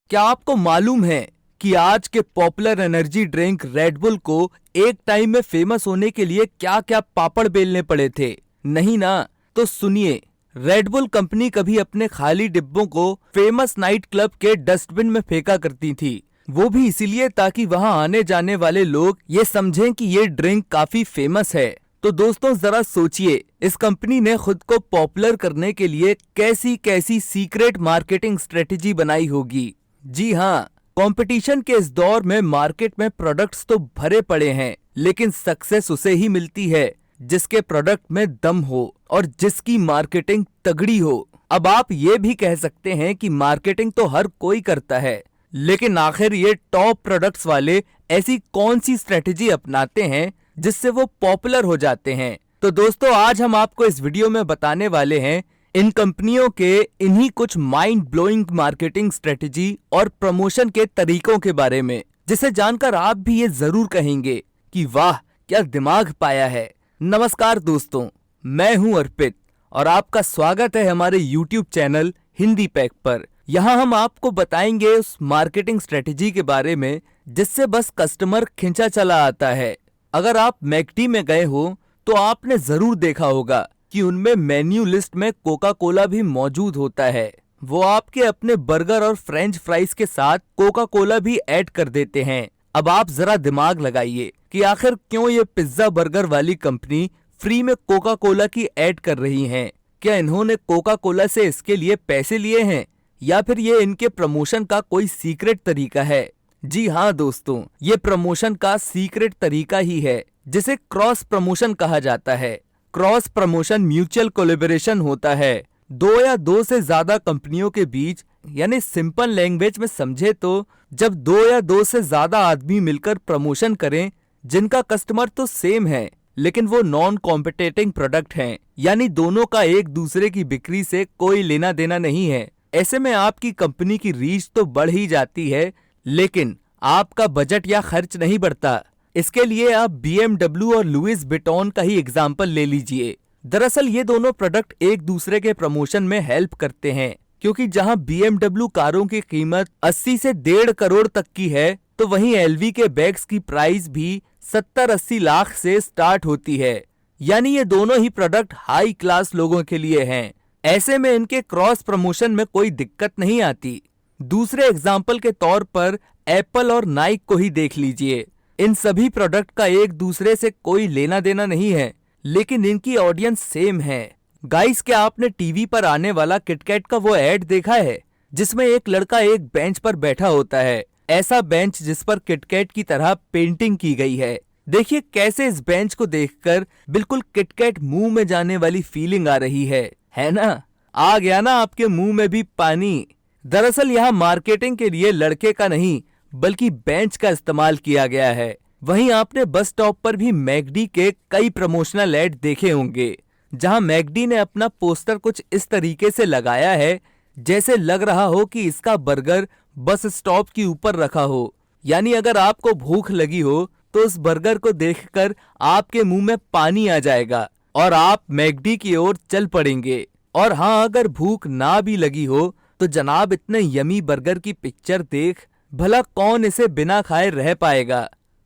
क्या आपको मालूम है कि आज के popular energy drink red bull को एक टाइम में फेमस होने के लिए क्या क्या पापड़ बेलने पड़े थे? नहीं ना? तो सुनिए, रेड बुल कंपनी कभी अपने खाली डिब्बों को फेमस नाइट क्लब के डस्टबिन में फेंका करती थी। वो भी इसीलिए ताकि वहां आने जाने वाले लोग ये समझें कि ये ड्रिंक काफी फेमस है। तो दोस्तों जरा सोचिए, इस कंपनी ने खुद को पॉपुलर करने के लिए कैसी कैसी सीक्रेट मार्केटिंग स्ट्रेटेजी बनाई होगी। जी हाँ, कंपटीशन के इस दौर में मार्केट में प्रोडक्ट्स तो भरे पड़े हैं, लेकिन सक्सेस उसे ही मिलती है जिसके प्रोडक्ट में दम हो और जिसकी मार्केटिंग तगड़ी हो। अब आप ये भी कह सकते हैं कि मार्केटिंग तो हर कोई करता है, लेकिन आखिर ये टॉप प्रोडक्ट्स वाले ऐसी कौन सी स्ट्रेटेजी अपनाते हैं जिससे वो पॉपुलर हो जाते हैं? तो दोस्तों आज हम आपको इस वीडियो में बताने वाले हैं इन कंपनियों के इन्हीं कुछ माइंड ब्लोइंग मार्केटिंग स्ट्रेटेजी और प्रमोशन के तरीकों के बारे में, जिसे जानकर आप भी ये जरूर कहेंगे कि वाह क्या दिमाग पाया है। नमस्कार दोस्तों, मैं हूं अर्पित और आपका स्वागत है हमारे YouTube चैनल हिंदी पैक पर। यहाँ हम आपको बताएंगे उस मार्केटिंग स्ट्रेटेजी के बारे में जिससे बस कस्टमर खिंचा चला आता है। अगर आप मैकडी में गए हो तो आपने जरूर देखा होगा कि उनमें मेन्यू लिस्ट में कोका कोला भी मौजूद होता है। वो आपके अपने बर्गर और फ्रेंच फ्राइज के साथ कोका कोला भी ऐड कर देते हैं। अब आप जरा दिमाग लगाइए कि आखिर क्यों ये पिज्जा बर्गर वाली कंपनी फ्री में कोका कोला की ऐड कर रही है? क्या इन्होंने कोका कोला से इसके लिए पैसे लिए हैं या फिर ये इनके प्रमोशन का कोई सीक्रेट तरीका है? जी हाँ दोस्तों, ये प्रमोशन का सीक्रेट तरीका ही है जिसे क्रॉस प्रमोशन कहा जाता है। क्रॉस प्रमोशन म्यूचुअल कोलैबोरेशन होता है दो या दो से ज्यादा कंपनियों के बीच, यानी सिंपल लैंग्वेज में समझे तो जब दो या दो से ज्यादा आदमी मिलकर प्रमोशन करें जिनका कस्टमर तो सेम है लेकिन वो नॉन कॉम्पिटिटिंग प्रोडक्ट हैं, यानी दोनों का एक दूसरे की बिक्री से कोई लेना देना नहीं है। ऐसे में आपकी कंपनी की रीच तो बढ़ ही जाती है, लेकिन आपका बजट या खर्च नहीं बढ़ता। इसके लिए आप BMW और लुइस विटॉन का ही एग्जाम्पल ले लीजिए। दरअसल ये दोनों प्रोडक्ट एक दूसरे के प्रमोशन में हेल्प करते हैं, क्योंकि जहां BMW कारों की कीमत 80 से 1.5 करोड़ तक की है, तो वहीं LV के बैग्स की प्राइस भी 70-80 लाख से स्टार्ट होती है। यानी ये दोनों ही प्रोडक्ट हाई क्लास लोगों के लिए हैं। ऐसे में इनके क्रॉस प्रमोशन में कोई दिक्कत नहीं आती। दूसरे एग्जाम्पल के तौर पर एप्पल और नाइक को ही देख लीजिए। इन सभी प्रोडक्ट का एक दूसरे से कोई लेना देना नहीं है, लेकिन इनकी ऑडियंस सेम है। गाइस, क्या आपने टीवी पर आने वाला किटकैट का वो ऐड देखा है जिसमें एक लड़का एक बेंच पर बैठा होता है, ऐसा बेंच जिस पर किटकैट की तरह पेंटिंग की गई है। देखिए कैसे इस बेंच को देखकर बिल्कुल किटकैट मुंह में जाने वाली फीलिंग आ रही है ना? आ गया ना आपके मुंह में भी पानी? दरअसल यहाँ मार्केटिंग के लिए लड़के का नहीं बल्कि बेंच का इस्तेमाल किया गया है। वहीं आपने बस स्टॉप पर भी मैकडी के कई प्रमोशनल ऐड देखे होंगे, जहां मैकडी ने अपना पोस्टर कुछ इस तरीके से लगाया है जैसे लग रहा हो कि इसका बर्गर बस स्टॉप के ऊपर रखा हो। यानी अगर आपको भूख लगी हो तो उस बर्गर को देखकर आपके मुंह में पानी आ जाएगा और आप मैकडी की ओर चल पड़ेंगे। और हाँ, अगर भूख ना भी लगी हो तो जनाब इतने यमी बर्गर की पिक्चर देख भला कौन इसे बिना खाए रह पाएगा?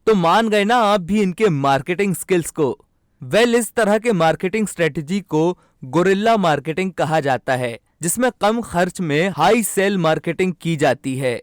तो मान गए ना आप भी इनके मार्केटिंग स्किल्स को। इस तरह के मार्केटिंग स्ट्रेटेजी को गोरिल्ला मार्केटिंग कहा जाता है, जिसमें कम खर्च में हाई सेल मार्केटिंग की जाती है।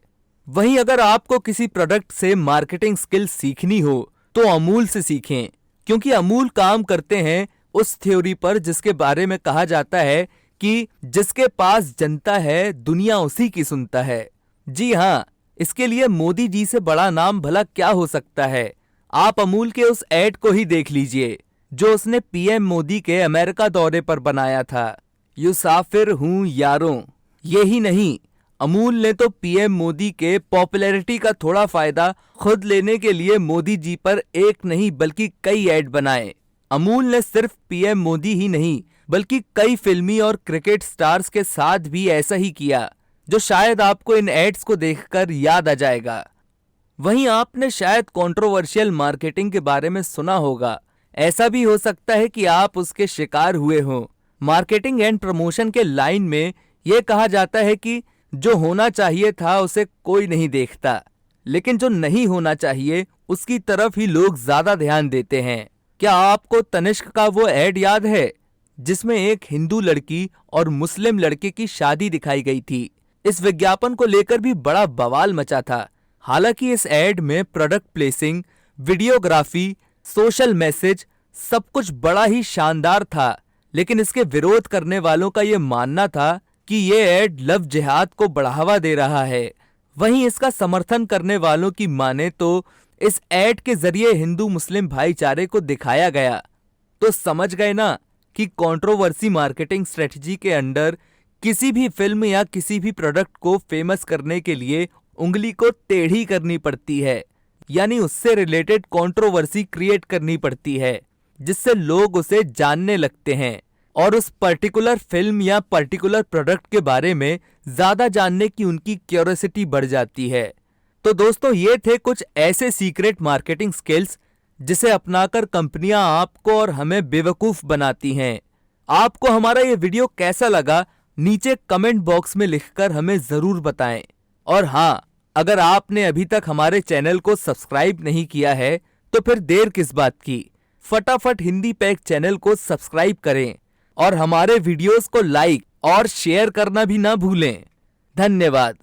वहीं अगर आपको किसी प्रोडक्ट से मार्केटिंग स्किल्स सीखनी हो तो अमूल से सीखें, क्योंकि अमूल काम करते हैं उस थ्योरी पर जिसके बारे में कहा जाता है कि जिसके पास जनता है दुनिया उसी की सुनता है। जी हाँ, इसके लिए मोदी जी से बड़ा नाम भला क्या हो सकता है? आप अमूल के उस ऐड को ही देख लीजिए जो उसने PM मोदी के अमेरिका दौरे पर बनाया था। युसाफिर हूँ यारों। यही नहीं, अमूल ने तो PM मोदी के पॉपुलैरिटी का थोड़ा फायदा खुद लेने के लिए मोदी जी पर एक नहीं बल्कि कई ऐड बनाए। अमूल ने सिर्फ PM मोदी ही नहीं बल्कि कई फिल्मी और क्रिकेट स्टार्स के साथ भी ऐसा ही किया, जो शायद आपको इन एड्स को देखकर याद आ जाएगा। वहीं आपने शायद कंट्रोवर्शियल मार्केटिंग के बारे में सुना होगा। ऐसा भी हो सकता है कि आप उसके शिकार हुए हो। मार्केटिंग एंड प्रमोशन के लाइन में यह कहा जाता है कि जो होना चाहिए था उसे कोई नहीं देखता, लेकिन जो नहीं होना चाहिए उसकी तरफ ही लोग ज्यादा ध्यान देते हैं। क्या आपको तनिष्क का वो एड याद है जिसमें एक हिंदू लड़की और मुस्लिम लड़के की शादी दिखाई गई थी? इस विज्ञापन को लेकर भी बड़ा बवाल मचा था। हालांकि इस एड में product placing, videography, social message सब कुछ बड़ा ही शानदार था, लेकिन इसके विरोध करने वालों का ये मानना था कि ये एड लव जिहाद को बढ़ावा दे रहा है। वहीं इसका समर्थन करने वालों की माने तो इस एड के जरिए हिंदू मुस्लिम भाईचारे को दिखाया गया। तो समझ गए ना कि कंट्रोवर्सी मार्केटिंग स्ट्रेटजी के अंडर किसी भी फिल्म या किसी भी प्रोडक्ट को फेमस करने के लिए उंगली को टेढ़ी करनी पड़ती है, यानी उससे रिलेटेड कंट्रोवर्सी क्रिएट करनी पड़ती है, जिससे लोग उसे जानने लगते हैं और उस पर्टिकुलर फिल्म या पर्टिकुलर प्रोडक्ट के बारे में ज्यादा जानने की उनकी क्यूरियोसिटी बढ़ जाती है। तो दोस्तों, ये थे कुछ ऐसे सीक्रेट मार्केटिंग स्किल्स जिसे अपनाकर कंपनियां आपको और हमें बेवकूफ बनाती हैं। आपको हमारा ये वीडियो कैसा लगा नीचे कमेंट बॉक्स में लिखकर हमें जरूर बताएं। और हाँ, अगर आपने अभी तक हमारे चैनल को सब्सक्राइब नहीं किया है तो फिर देर किस बात की, फटाफट हिंदी पैक चैनल को सब्सक्राइब करें और हमारे वीडियोस को लाइक और शेयर करना भी ना भूलें। धन्यवाद।